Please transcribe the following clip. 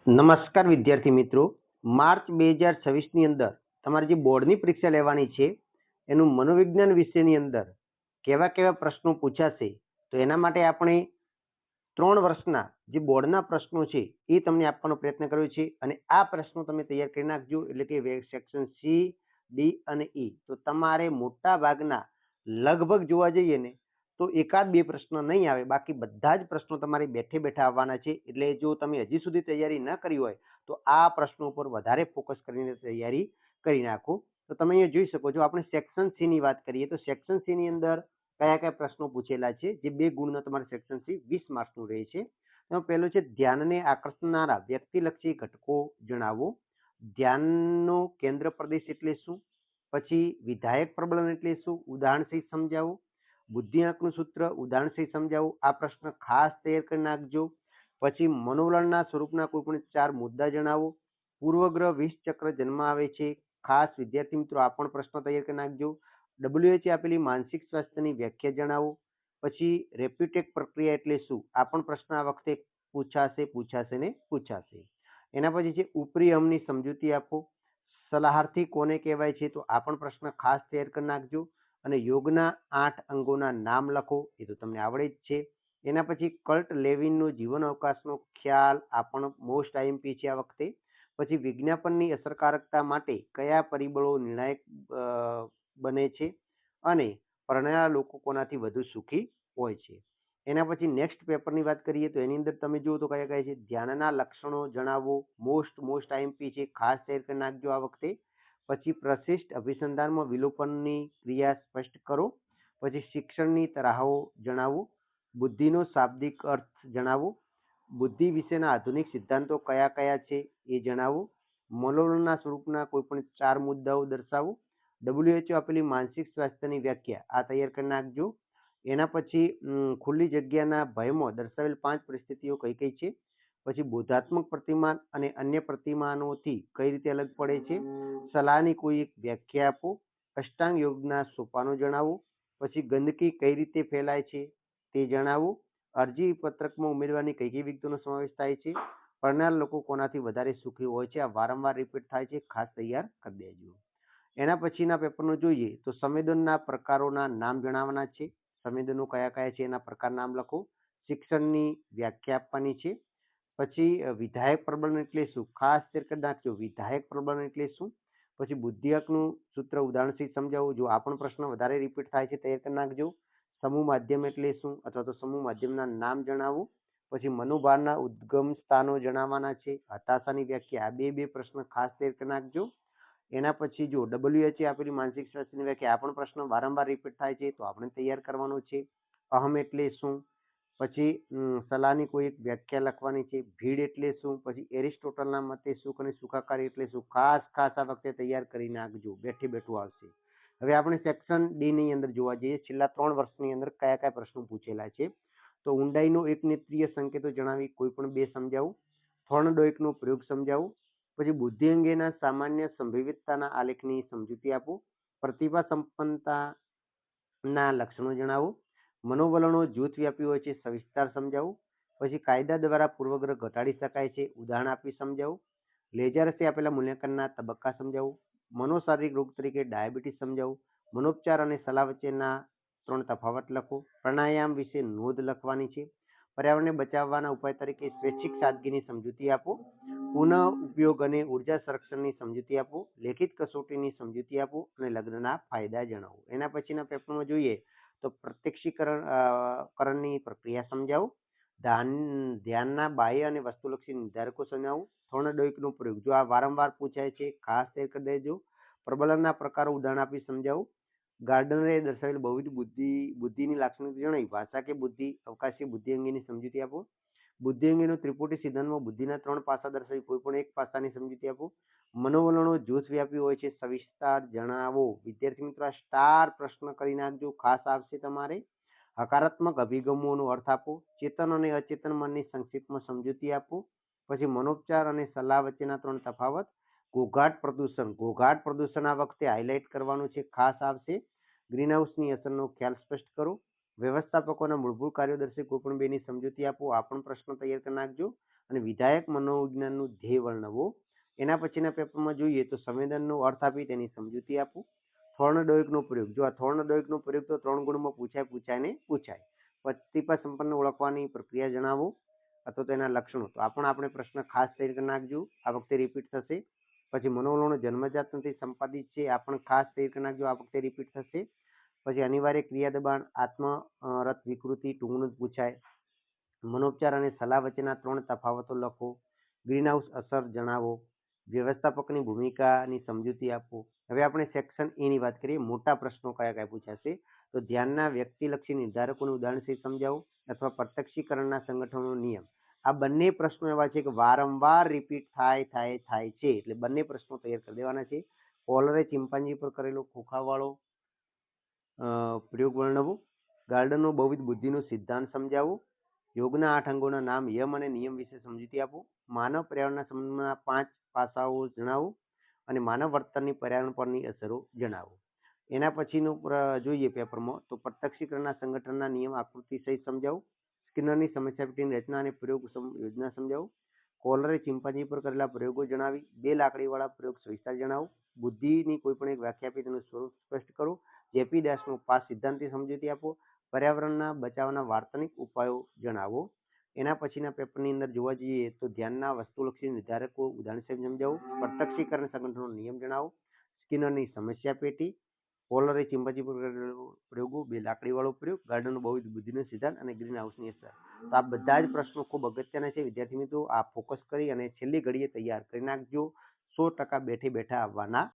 નમસ્કાર વિદ્યાર્થી મિત્રો, માર્ચ 2026ની અંદર તમારી જે બોર્ડની પરીક્ષા લેવાની છે એનું મનોવિજ્ઞાન વિષયની અંદર કેવા કેવા પ્રશ્નો પૂછાશે તો એના માટે આપણે 3 વર્ષના જે બોર્ડના પ્રશ્નો છે એ તમને આપવાનો પ્રયત્ન કર્યો છે અને આ પ્રશ્નો તમે તૈયાર કરી નાખજો. એટલે કે સેક્શન સી, ડી અને ઈ. તો તમારે મોટા ભાગના લગભગ જોવા જઈએ ને તો એકાદ બે પ્રશ્ન નહીં આવે, બાકી બધા જ પ્રશ્નો તમારે બેઠે બેઠા આવવાના છે. એટલે જો તમે હજી સુધી તૈયારી ન કરી હોય તો આ પ્રશ્નો ઉપર વધારે ફોકસ કરીને તૈયારી કરી નાખો. તો તમે અહીંયા જોઈ શકો છો, આપણે સેક્શન સી ની વાત કરીએ તો સેક્શન સી ની અંદર કયા કયા પ્રશ્નો પૂછેલા છે, જે 2 ગુણનો તમારે સેક્શન સી 20 માર્ક્સનું રહે છે. એમાં પહેલું છે ધ્યાનને આકર્ષનારા વ્યક્તિલક્ષી ઘટકો જણાવો. ધ્યાનનો કેન્દ્ર પ્રદેશ એટલે શું? પછી વિધાયક પ્રબલન એટલે શું? ઉદાહરણ સહિત સમજાવો. બુદ્ધિઆંકનું સૂત્ર ઉદાહરણ સહિત સમજાવો. આ પ્રશ્ન ખાસ તૈયાર કરી નાખજો. પછી મનોવલણના સ્વરૂપના કોઈ પણ 4 મુદ્દા જણાવો. પૂર્વગ્રહ 20 ચક્ર જન્મ આવે છે. ખાસ વિદ્યાર્થી મિત્રો આ પણ પ્રશ્ન તૈયાર કરી નાખજો. WHO આપેલી માનસિક સ્વાસ્થ્યની વ્યાખ્યા જણાવો. પછી રેપ્યુટેક પ્રક્રિયા એટલે શું? આ પણ પ્રશ્ન આ વખતે પૂછાશે. એના પછી છે ઉપરી અમની સમજૂતી આપો. સલાહાર્થી કોને કહેવાય છે? તો આ પણ પ્રશ્ન ખાસ તૈયાર કરી નાખજો. અને યોગના 8 અંગોના નામ લખો. એ તો તમને આવડે જ છે. એના પછી કર્ટ લેવિનનો જીવન અવકાશનો ખ્યાલ, આ પણ મોસ્ટ આઈએમપી છે આ વખતે. પછી વિજ્ઞાપનની અસરકારકતા માટે કયા પરિબળો નિર્ણાયક બને છે અને પરણેલા લોકો કોનાથી વધુ સુખી હોય છે. એના પછી નેક્સ્ટ પેપરની વાત કરીએ તો એની અંદર તમે જુઓ તો કયા કયા છે. ધ્યાનના લક્ષણો જણાવો. મોસ્ટ આઈએમપી છે, ખાસ તૈયાર કરી નાખજો આ વખતે. પછી પ્રશિષ્ટ અભિસંધાનમાં વિલોપનની ક્રિયા સ્પષ્ટ કરો. પછી શિક્ષણની તરાહો જણાવો. બુદ્ધિનો શાબ્દિક અર્થ જણાવો. બુદ્ધિ વિશેના આધુનિક સિદ્ધાંતો કયા કયા છે એ જણાવો. મનોવલણના સ્વરૂપના કોઈ પણ 4 મુદ્દાઓ દર્શાવો. WHO આપેલી માનસિક સ્વાસ્થ્યની વ્યાખ્યા આ તૈયાર કરી નાખજો. એના પછી ખુલ્લી જગ્યાના ભયમાં દર્શાવેલ 5 પરિસ્થિતિઓ કઈ કઈ છે. પછી બોધાત્મક પ્રતિમાન અને અન્ય પ્રતિમાનોથી કઈ રીતે અલગ પડે છે. સલાહની કોઈ એક વ્યાખ્યા આપો. અષ્ટાંગ યોગના સોપાનો જણાવો. પછી ગંદકી કઈ રીતે ફેલાય છે તે જણાવો. અરજી પત્રકમાં ઉમેદવારની કઈ કઈ વિગતોનો સમાવેશ થાય છે. પરણેલા લોકો કોનાથી વધારે સુખી હોય છે? આ વારંવાર રિપીટ થાય છે, ખાસ તૈયાર કરી દેજો. એના પછીના પેપરનું જોઈએ તો સંવેદનના પ્રકારોના નામ જણાવવાના છે. સંવેદનો કયા કયા છે એના પ્રકાર નામ લખો. શિક્ષણની વ્યાખ્યા આપવાની છે. પછી વિધાયક પ્રબલન એટલે શું? ખાસ તૈયાર કરી નાખજો. વિધાયક પ્રબલન એટલે શું? પછી બુદ્ધિઆંકનું સૂત્ર ઉદાહરણ સહિત સમજાવો. જો આ પણ પ્રશ્ન વધારે રિપીટ થાય છે, તૈયાર કરી નાખજો. સમૂહ માધ્યમ એટલે શું અથવા તો સમૂહ માધ્યમના નામ જણાવો. પછી મનોભારના ઉદ્ગમ સ્થાનો જણાવવાના છે. હતાશાની વ્યાખ્યા. આ બે પ્રશ્ન ખાસ તૈયાર કરી નાખજો. એના પછી જો WHO આપેલી માનસિક સ્વાસ્થ્યની વ્યાખ્યા, આ પણ પ્રશ્ન વારંવાર રિપીટ થાય છે તો આપણે તૈયાર કરવાનો છે. અહમ એટલે શું? પછી સલાહની કોઈ એક વ્યાખ્યા લખવાની છે. ભીડ એટલે શું? પછી એરિસ્ટોટલના મતે સુખ અને સુખાકારી એટલે શું? ખાસ આ વખતે તૈયાર કરી નાખજો, બેઠું આવશે. હવે આપણે સેક્શન ડી ની અંદર જોવા જઈએ. છેલ્લા 3 વર્ષની અંદર કયા કયા પ્રશ્નો પૂછેલા છે. તો ઊંડાઈનો એક નેત્રીય સંકેતો જણાવી કોઈ પણ 2 સમજાવું. થોર્નડોઇકનો પ્રયોગ સમજાવું. પછી બુદ્ધિ અંગેના સામાન્ય સંભવિતતાના આલેખની સમજૂતી આપો. પ્રતિભા સંપન્નતાના લક્ષણો જણાવો. મનોવલણો જૂથવ્યાપી હોય છે, સવિસ્તાર સમજાવો. પછી કાયદા દ્વારા પૂર્વગ્રહ ઘટાડી શકાય છે, ઉદાહરણ આપી સમજાવો. લેજારસે આપેલા મૂલ્યાંકનના તબક્કા સમજાવો. મનોશારીરિક રોગ તરીકે ડાયાબિટીસ સમજાવો. મનોપચાર અને સલાહ વચ્ચેના 3 તફાવત લખો. પ્રાણાયામ વિશે નોંધ લખવાની છે. પર્યાવરણને બચાવવાના ઉપાય તરીકે સ્વૈચ્છિક સાદગીની સમજૂતી આપો. પુનઃ ઉપયોગ અને ઉર્જા સંરક્ષણની સમજૂતી આપો. લેખિત કસોટીની સમજૂતી આપો અને લગ્નના ફાયદા જણાવો. એના પછીના પેપરમાં જોઈએ તો પ્રત્યક્ષીકરણની પ્રક્રિયા સમજાવો. ધ્યાનના બાહ્ય અને વસ્તુલક્ષી નિર્ધારકો સમજાવો. થોર્નડોઇકનો પ્રયોગ, જો આ વારંવાર પૂછાય છે, ખાસ તૈયાર કરી દેજો. પ્રબલનના પ્રકારો ઉદાહરણ આપી સમજાવો. ગાર્ડનરે દર્શાવેલ બહુવિધ બુદ્ધિની લાક્ષણિકતા જણાવી. ભાષા કે બુદ્ધિ, અવકાશી બુદ્ધિ અંગેની સમજૂતી આપો. બુદ્ધિ અંગેનો ત્રિપુટી સિદ્ધાંતમાં બુદ્ધિના 3 પાસા દર્શાવી કોઈ પણ એક પાસાની સમજૂતી આપો. મનોવલણો જૂથવ્યાપી હોય છે, સવિસ્તાર જણાવો. વિદ્યાર્થી મિત્રો આ સ્ટાર પ્રશ્ન કરી નાખજો, ખાસ આવશે તમારે. હકારાત્મક અભિગમોનો અર્થ આપો. ચેતન અને અચેતન મનની સંક્ષિપ્તમાં સમજૂતી આપો. પછી મનોપચાર અને સલાહ વચ્ચેના 3 તફાવત. ઘોઘાટ પ્રદૂષણ આ વખતે હાઇલાઇટ કરવાનું છે, ખાસ આવશે. ગ્રીનહાઉસની અસરનો ખ્યાલ સ્પષ્ટ કરો. વ્યવસ્થાપકોના મૂળભૂત કાર્યો દર્શાવી કોઈ પણ 2ની સમજૂતી આપો. આ પણ પ્રશ્ન તૈયાર કરી નાખજો. અને વિધાયક મનોવિજ્ઞાનનું ધ્યેય વર્ણવો. એના પછીના પેપરમાં જોઈએ તો સંવેદનનો અર્થ આપી તેની સમજૂતી આપો. થોર્નડોઇકનો પ્રયોગ, જો આ થોર્નડોઇકનો પ્રયોગ તો 3 ગુણમાં પૂછાય. પ્રતિભા સંપન્ન ઓળખવાની પ્રક્રિયા જણાવો અથવા તો એના લક્ષણો. તો આ પણ આપણે પ્રશ્ન ખાસ તૈયાર કરી નાખજો, આ વખતે રિપીટ થશે. પછી મનોવલણો જન્મજાત નથી સંપાદિત છે, આ પણ ખાસ તૈયાર કરી નાખજો, આ વખતે રિપીટ થશે. પછી અનિવાર્ય ક્રિયા દબાણ, આત્મરત વિકૃતિ ટૂંકનું જ પૂછાય. મનોપચાર અને સલાહ વચ્ચેના 3 તફાવતો લખો. ગ્રીનહાઉસ અસર જણાવો. વ્યવસ્થાપકની ભૂમિકાની સમજૂતી આપો. હવે આપણે સેક્શન એ ની વાત કરીએ. મોટા પ્રશ્નો કયા કયા પૂછાશે તો ધ્યાનના વ્યક્તિલક્ષી નિર્ધારકોનું ઉદાહરણ સહિત સમજાવો અથવા પ્રત્યક્ષીકરણના સંગઠનનો નિયમ. આ બંને પ્રશ્નો એવા છે કે વારંવાર રિપીટ થાય છે, એટલે બંને પ્રશ્નો તૈયાર કરી દેવાના છે. કોલરે ચિમ્પાન્જી પર કરેલો ખોખાવાળો પ્રયોગ વર્ણવો. ગાર્ડનનો બહુવિધ બુદ્ધિનો સિદ્ધાંત સમજાવો. યોગના 8 અંગોના નામ, યમ અને નિયમ વિશે સમજૂતી આપો. માનવ પર્યાવરણના સંબંધના 5 પાસાઓ જણાવો અને માનવ વર્તનની પર્યાવરણ પરની અસરો જણાવો. એના પછીનું જોઈએ પેપરમાં તો પ્રત્યક્ષીકરણના સંગઠનના નિયમ આકૃતિ સહિત સમજાવો. સ્કિનરની સમસ્યા પેટીની રચના અને પ્રયોગ યોજના સમજાવો. કોલરે ચિમ્પાન્જી પર કરેલા પ્રયોગો જણાવી. 2 લાકડીવાળા પ્રયોગ સવિસ્તાર જણાવો. બુદ્ધિની કોઈ પણ એક વ્યાખ્યા આપી તેનું સ્વરૂપ સ્પષ્ટ કરો. જેપી દાસનો 5 સિદ્ધાંતની સમજૂતી આપો. પર્યાવરણના બચાવના વાર્તનિક ઉપાયો જણાવો. એના પછીના પેપરની અંદર જોવા જઈએ તો ધ્યાનના વસ્તુલક્ષી નિર્ધારકો ઉદાહરણ સહિત સમજાવો. પ્રત્યક્ષીકરણ સંગઠનનો નિયમ જણાવો. સ્કિનરની સમસ્યા પેટી, કોલરે ચિમ્પાન્જી પર કરેલો પ્રયોગો, 2 લાકડીવાળો પ્રયોગ, ગાર્ડનનો બહુવિધ બુદ્ધિનો સિદ્ધાંત અને ગ્રીન હાઉસની અસર. તો આ બધા જ પ્રશ્નો ખૂબ અગત્યના છે વિદ્યાર્થી મિત્રો. આ ફોકસ કરી અને છેલ્લી ઘડીએ તૈયાર કરી નાખજો. 100% બેઠા આવવાના